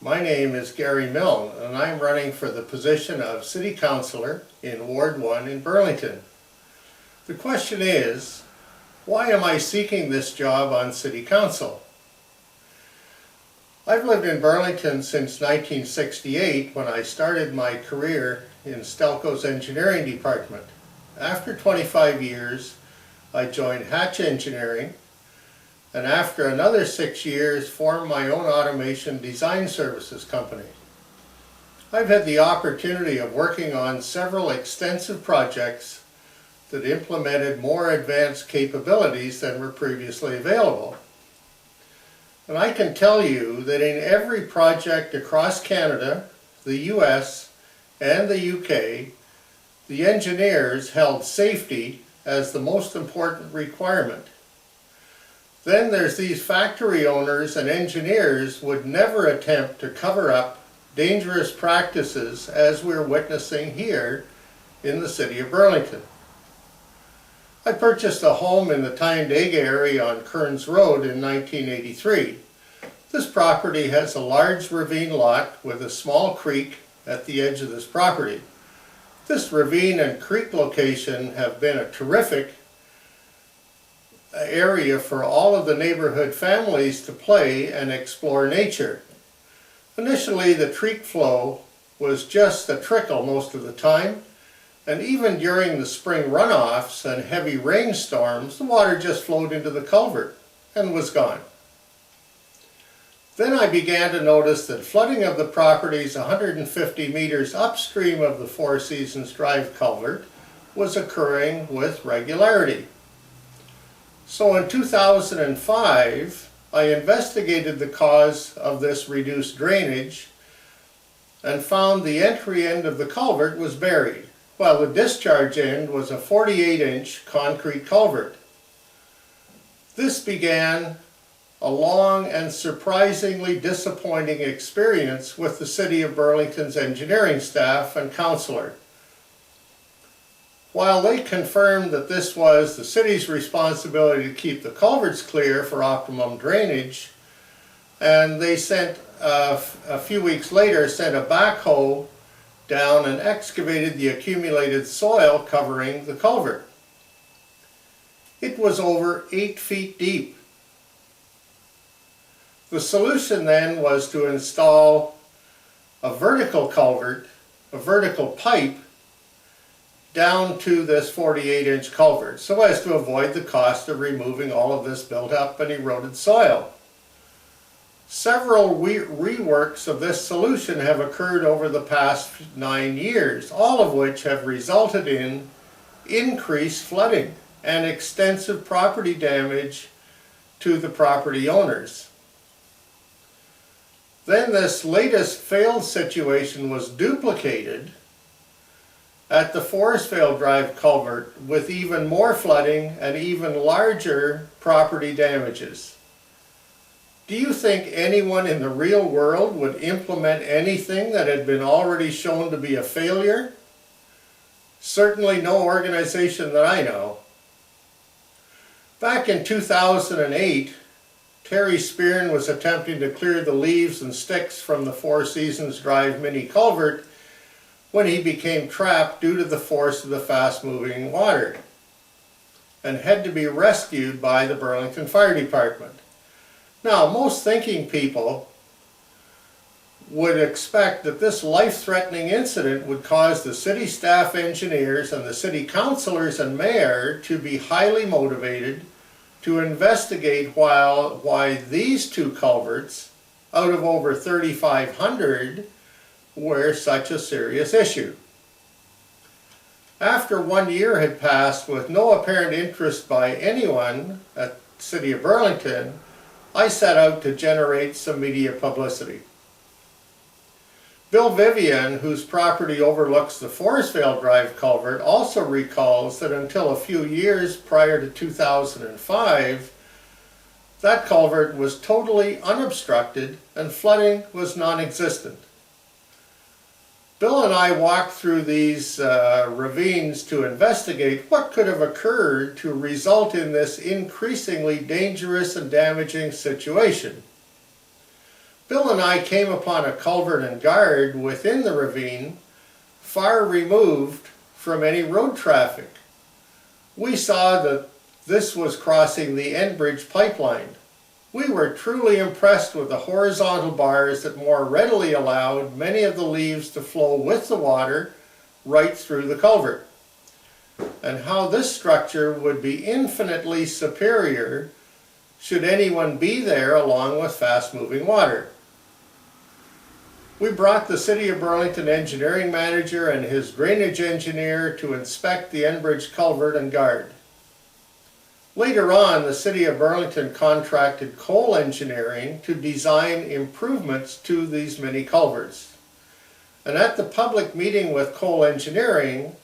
My name is Garry Milne, and I'm running for the position of City Councillor in Ward 1 in Burlington. The question is, why am I seeking this job on City Council? I've lived in Burlington since 1968 when I started my career in Stelco's engineering department. After 25 years, I joined Hatch Engineering, and after another 6 years formed my own automation design services company. I've had the opportunity of working on several extensive projects that implemented more advanced capabilities than were previously available. And I can tell you that in every project across Canada, the US, and the UK, the engineers held safety as the most important requirement. Then there's these factory owners and engineers would never attempt to cover up dangerous practices as we're witnessing here in the city of Burlington. I purchased a home in the Tyendega area on Kearns Road in 1983. This property has a large ravine lot with a small creek at the edge of this property. This ravine and creek location have been a terrific area for all of the neighborhood families to play and explore nature. Initially, the creek flow was just a trickle most of the time, and even during the spring runoffs and heavy rainstorms, the water just flowed into the culvert and was gone. Then I began to notice that flooding of the properties 150 meters upstream of the Four Seasons Drive culvert was occurring with regularity. So in 2005, I investigated the cause of this reduced drainage and found the entry end of the culvert was buried, while the discharge end was a 48-inch concrete culvert. This began a long and surprisingly disappointing experience with the City of Burlington's engineering staff and councillor. While they confirmed that this was the city's responsibility to keep the culverts clear for optimum drainage, and they sent, a few weeks later, sent a backhoe down and excavated the accumulated soil covering the culvert. It was over 8 feet deep. The solution then was to install a vertical culvert, a vertical pipe, down to this 48-inch culvert so as to avoid the cost of removing all of this built up and eroded soil. Several reworks of this solution have occurred over the past 9 years, all of which have resulted in increased flooding and extensive property damage to the property owners. Then this latest failed situation was duplicated at the Forestvale Drive culvert with even more flooding and even larger property damages. Do you think anyone in the real world would implement anything that had been already shown to be a failure? Certainly no organization that I know. Back in 2008, Terry Spearn was attempting to clear the leaves and sticks from the Four Seasons Drive mini culvert when he became trapped due to the force of the fast-moving water and had to be rescued by the Burlington Fire Department. Now, most thinking people would expect that this life-threatening incident would cause the city staff engineers and the city councillors and mayor to be highly motivated to investigate why these two culverts, out of over 3,500, were such a serious issue. After 1 year had passed with no apparent interest by anyone at the City of Burlington, I set out to generate some media publicity. Bill Vivian, whose property overlooks the Forestvale Drive culvert, also recalls that until a few years prior to 2005, that culvert was totally unobstructed and flooding was non-existent. Bill and I walked through these ravines to investigate what could have occurred to result in this increasingly dangerous and damaging situation. Bill and I came upon a culvert and guard within the ravine, far removed from any road traffic. We saw that this was crossing the Enbridge pipeline. We were truly impressed with the horizontal bars that more readily allowed many of the leaves to flow with the water right through the culvert, and how this structure would be infinitely superior should anyone be there along with fast-moving water. We brought the City of Burlington engineering manager and his drainage engineer to inspect the Enbridge culvert and guard. Later on, the City of Burlington contracted Cole Engineering to design improvements to these mini culverts. And at the public meeting with Cole Engineering,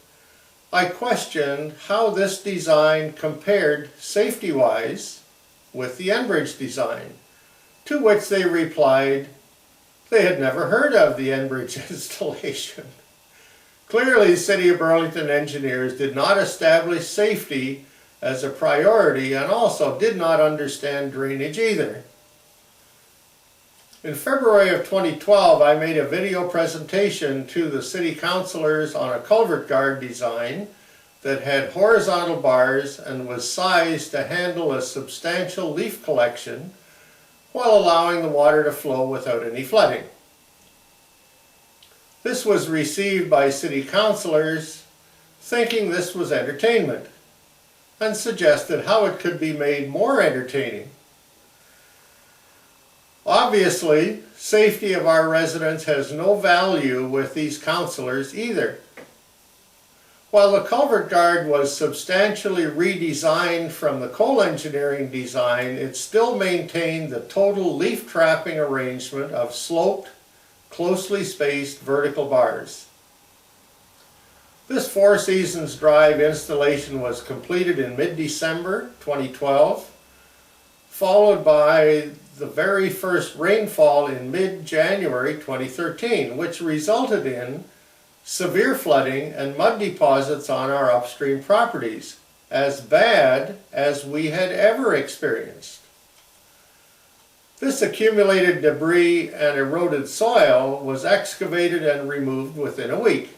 I questioned how this design compared safety-wise with the Enbridge design, to which they replied they had never heard of the Enbridge installation. Clearly, City of Burlington engineers did not establish safety as a priority and also did not understand drainage either. In February of 2012, I made a video presentation to the city councillors on a culvert guard design that had horizontal bars and was sized to handle a substantial leaf collection while allowing the water to flow without any flooding. This was received by city councillors thinking this was entertainment and suggested how it could be made more entertaining. Obviously, safety of our residents has no value with these councillors either. While the culvert guard was substantially redesigned from the Cole Engineering design, it still maintained the total leaf trapping arrangement of sloped, closely spaced vertical bars. This Four Seasons Drive installation was completed in mid-December 2012, followed by the very first rainfall in mid-January 2013, which resulted in severe flooding and mud deposits on our upstream properties, as bad as we had ever experienced. This accumulated debris and eroded soil was excavated and removed within a week.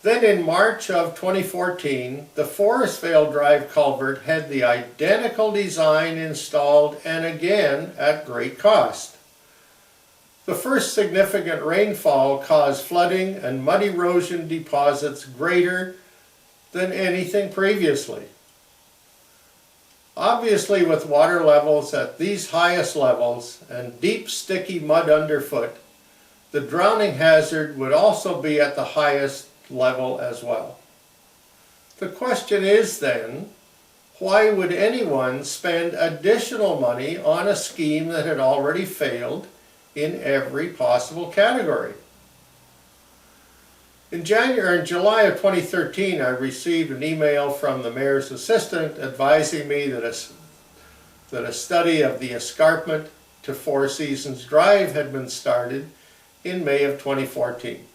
Then in March of 2014, the Forestvale Drive culvert had the identical design installed, and again at great cost. The first significant rainfall caused flooding and mud erosion deposits greater than anything previously. Obviously, with water levels at these highest levels and deep sticky mud underfoot, the drowning hazard would also be at the highest level as well. The question is then, why would anyone spend additional money on a scheme that had already failed in every possible category? In July of 2013, I received an email from the mayor's assistant advising me that a study of the escarpment to Four Seasons Drive had been started in May of 2014.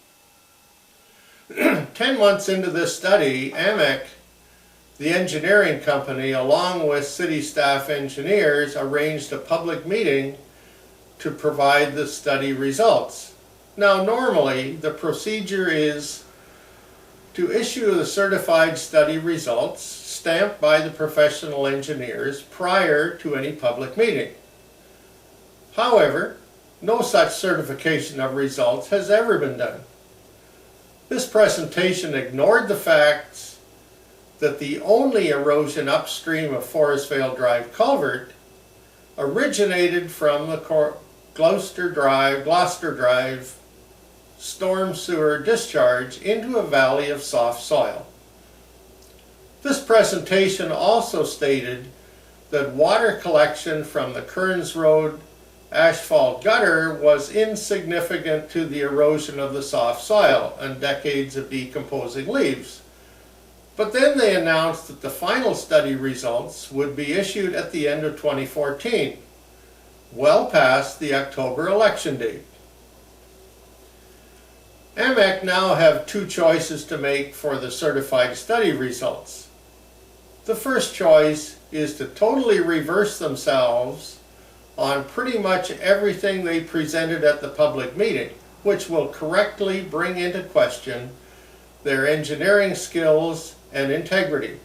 10 months into this study, AMEC, the engineering company, along with city staff engineers, arranged a public meeting to provide the study results. Now, normally, the procedure is to issue the certified study results stamped by the professional engineers prior to any public meeting. However, no such certification of results has ever been done. This presentation ignored the facts that the only erosion upstream of Forestvale Drive culvert originated from the Gloucester Drive storm sewer discharge into a valley of soft soil. This presentation also stated that water collection from the Kearns Road asphalt gutter was insignificant to the erosion of the soft soil and decades of decomposing leaves. But then they announced that the final study results would be issued at the end of 2014, well past the October election date. AMEC now have two choices to make for the certified study results. The first choice is to totally reverse themselves on pretty much everything they presented at the public meeting, which will correctly bring into question their engineering skills and integrity.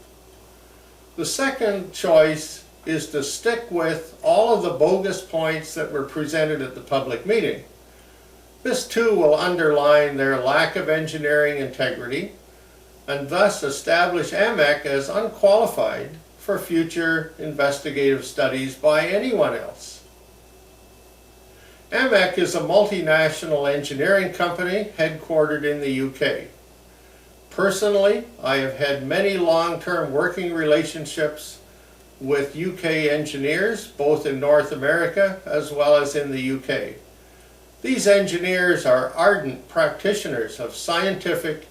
The second choice is to stick with all of the bogus points that were presented at the public meeting. This too will underline their lack of engineering integrity and thus establish AMEC as unqualified for future investigative studies by anyone else. AMEC is a multinational engineering company headquartered in the UK. Personally, I have had many long-term working relationships with UK engineers, both in North America as well as in the UK. These engineers are ardent practitioners of scientific,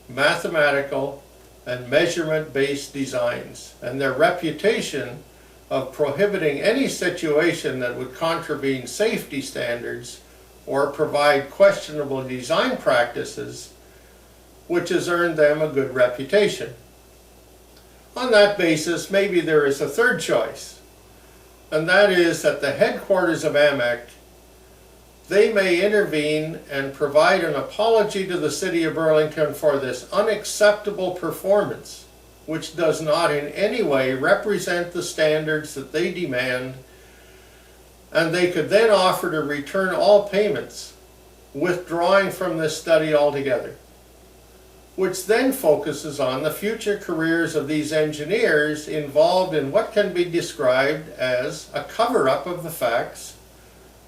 mathematical, and measurement-based designs, and their reputation of prohibiting any situation that would contravene safety standards or provide questionable design practices, which has earned them a good reputation. On that basis, maybe there is a third choice, and that is that the headquarters of AMEC, they may intervene and provide an apology to the City of Burlington for this unacceptable performance, which does not in any way represent the standards that they demand, and they could then offer to return all payments, withdrawing from this study altogether, which then focuses on the future careers of these engineers involved in what can be described as a cover-up of the facts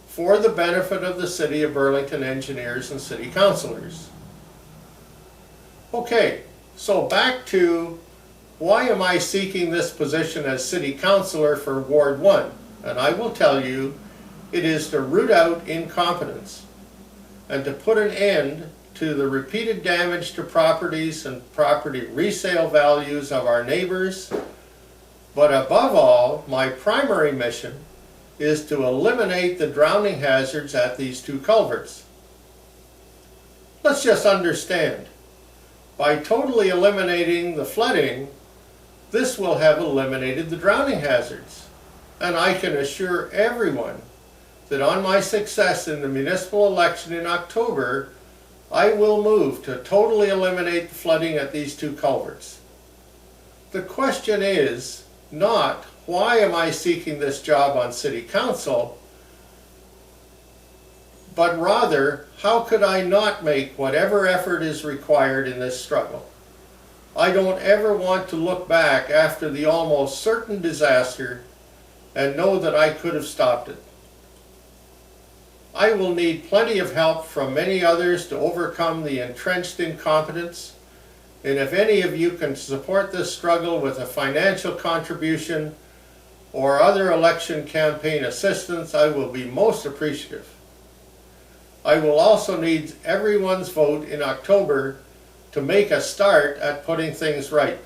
for the benefit of the City of Burlington engineers and city councillors. Okay, so back to why am I seeking this position as city councillor for Ward 1? And I will tell you, it is to root out incompetence and to put an end to the repeated damage to properties and property resale values of our neighbors. But above all, my primary mission is to eliminate the drowning hazards at these two culverts. Let's just understand, by totally eliminating the flooding, this will have eliminated the drowning hazards. And I can assure everyone that on my success in the municipal election in October, I will move to totally eliminate the flooding at these two culverts. The question is not, why am I seeking this job on City Council, but rather, how could I not make whatever effort is required in this struggle? I don't ever want to look back after the almost certain disaster and know that I could have stopped it. I will need plenty of help from many others to overcome the entrenched incompetence, and if any of you can support this struggle with a financial contribution or other election campaign assistance, I will be most appreciative. I will also need everyone's vote in October to make a start at putting things right.